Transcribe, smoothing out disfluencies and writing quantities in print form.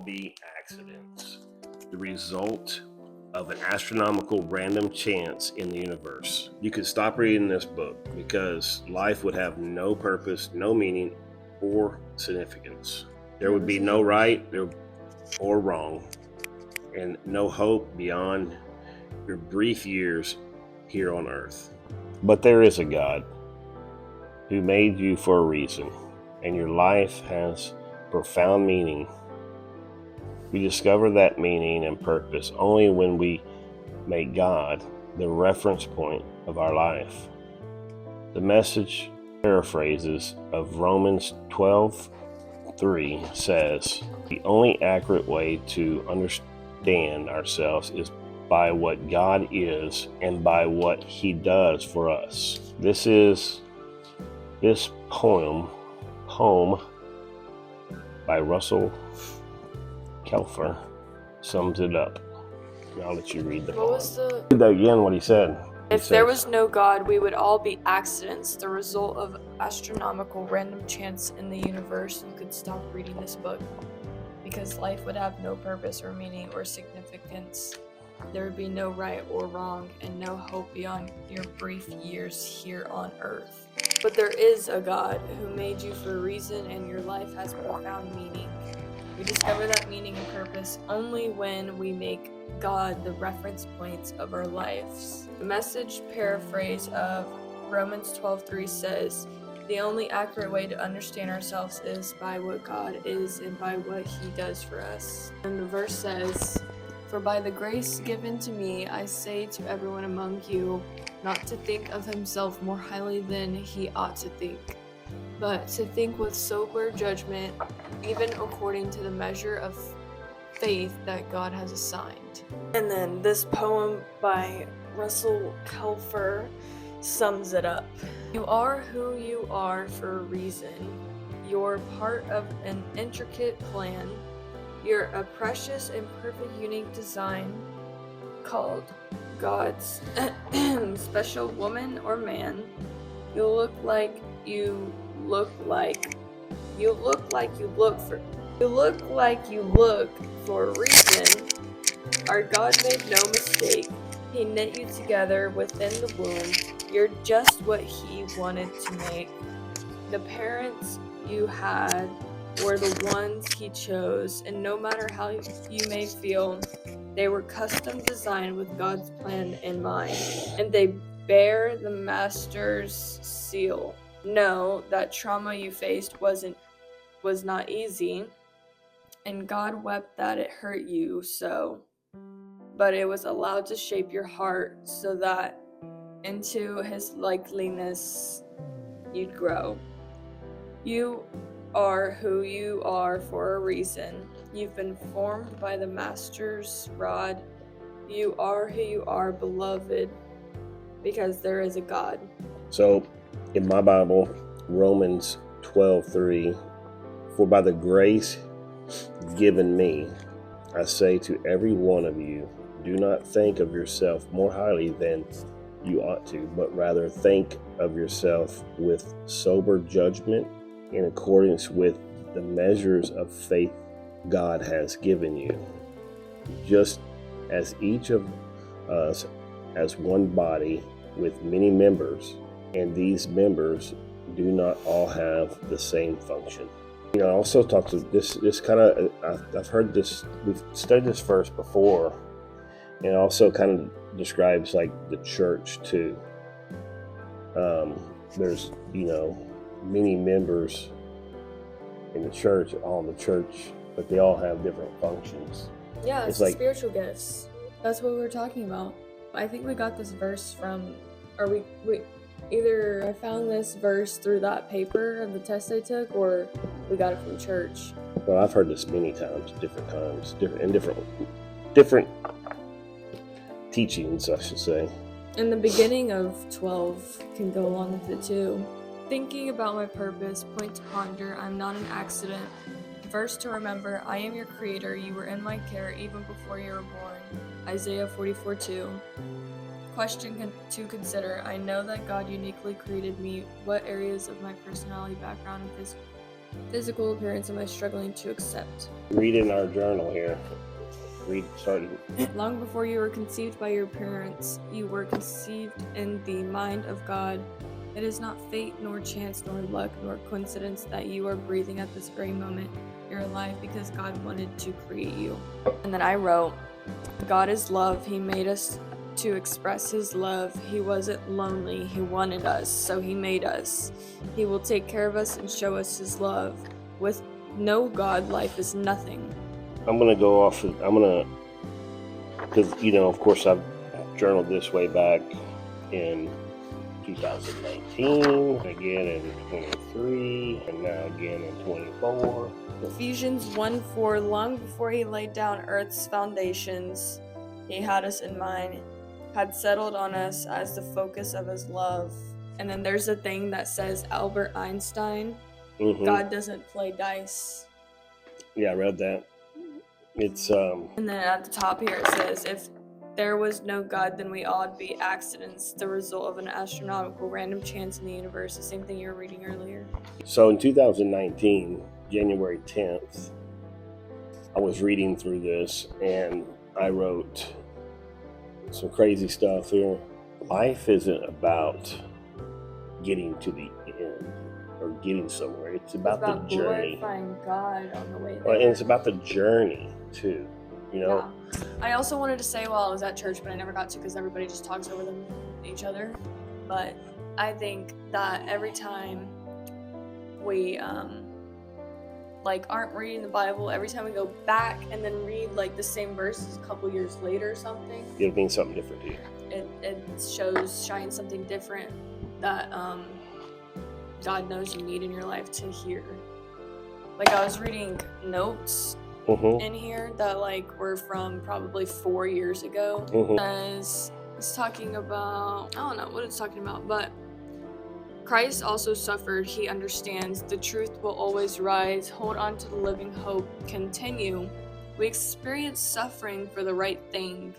be accidents, the result of an astronomical random chance in the universe. You could stop reading this book because life would have no purpose, no meaning, or significance. There would be no right or wrong, and no hope beyond your brief years here on earth. But there is a God who made you for a reason, and your life has profound meaning. We discover that meaning and purpose only when we make God the reference point of our life. The Message paraphrases of Romans 12:3 says, the only accurate way to understand ourselves is by what God is and by what He does for us. This poem by Russell Kelfer sums it up. I'll let you read the poem. Read that again, what he said. If there was no God, we would all be accidents, the result of astronomical random chance in the universe. You could stop reading this book because life would have no purpose or meaning or significance. There would be no right or wrong and no hope beyond your brief years here on earth. But there is a God who made you for a reason, and your life has profound meaning. We discover that meaning and purpose only when we make God the reference points of our lives. The Message paraphrase of Romans 12:3 says, the only accurate way to understand ourselves is by what God is and by what He does for us. And the verse says, for by the grace given to me, I say to everyone among you, not to think of himself more highly than he ought to think, but to think with sober judgment, even according to the measure of faith that God has assigned. And then this poem by Russell Kelfer sums it up. You are who you are for a reason. You're part of an intricate plan. You're a precious and perfect unique design called God's special woman or man. You look like you look for a reason. Our God made no mistake. He knit you together within the womb. You're just what He wanted to make. The parents you had were the ones He chose, and no matter how you may feel, they were custom designed with God's plan in mind, and they bear the Master's seal. Know that trauma you faced was not easy, and God wept that it hurt you so, but it was allowed to shape your heart so that into His likeness you'd grow. You are who you are for a reason. You've been formed by the Master's rod. You are who you are, beloved, because there is a God. So, in my Bible, Romans 12:3, for by the grace given me, I say to every one of you, do not think of yourself more highly than you ought to, but rather think of yourself with sober judgment in accordance with the measures of faith God has given you. Just as each of us has one body with many members, and these members do not all have the same function. I also talked to this kind of, I've heard this, we've studied this verse before, and it also kind of describes like the church too. There's, many members in the church, but they all have different functions. Yeah, it's like spiritual gifts. That's what we were talking about. I think we got this verse from, either I found this verse through that paper of the test I took, or we got it from church. Well, I've heard this many times, different teachings, I should say. And the beginning of 12 can go along with it too. Thinking about my purpose, point to ponder, I'm not an accident. Verse to remember, I am your creator, you were in my care even before you were born. Isaiah 44:2. Question to consider, I know that God uniquely created me. What areas of my personality, background, and physical appearance am I struggling to accept? Read in our journal here. Read started. Long before you were conceived by your parents, you were conceived in the mind of God. It is not fate, nor chance, nor luck, nor coincidence that you are breathing at this very moment. You're alive because God wanted to create you. And then I wrote, God is love. He made us to express his love. He wasn't lonely. He wanted us, so he made us. He will take care of us and show us his love. With no God, life is nothing. I'm gonna go off. Because of course, I've journaled this way back in 2019, again in 23, and now again in 24. Ephesians 1:4. Long before he laid down earth's foundations, he had us in mind, had settled on us as the focus of his love. And then there's a thing that says Albert Einstein, God doesn't play dice. Yeah, I read that. It's And then at the top here it says, if there was no God, then we all would be accidents, the result of an astronomical random chance in the universe. The same thing you were reading earlier. So in 2019, January 10th, I was reading through this and I wrote some crazy stuff here. Life isn't about getting to the end or getting somewhere. It's about the journey. Glorifying God on the way there. Well, and it's about the journey too. Yeah. I also wanted to say while I was at church, but I never got to because everybody just talks over each other. But I think that every time we aren't reading the Bible, every time we go back and then read the same verses a couple years later or something, it'll mean something different to you. It shines something different that God knows you need in your life to hear. I was reading notes in here that were from probably 4 years ago. It's talking about, I don't know what it's talking about, but Christ also suffered. He understands. The truth will always rise. Hold on to the living hope. Continue. We experience suffering for the right thing.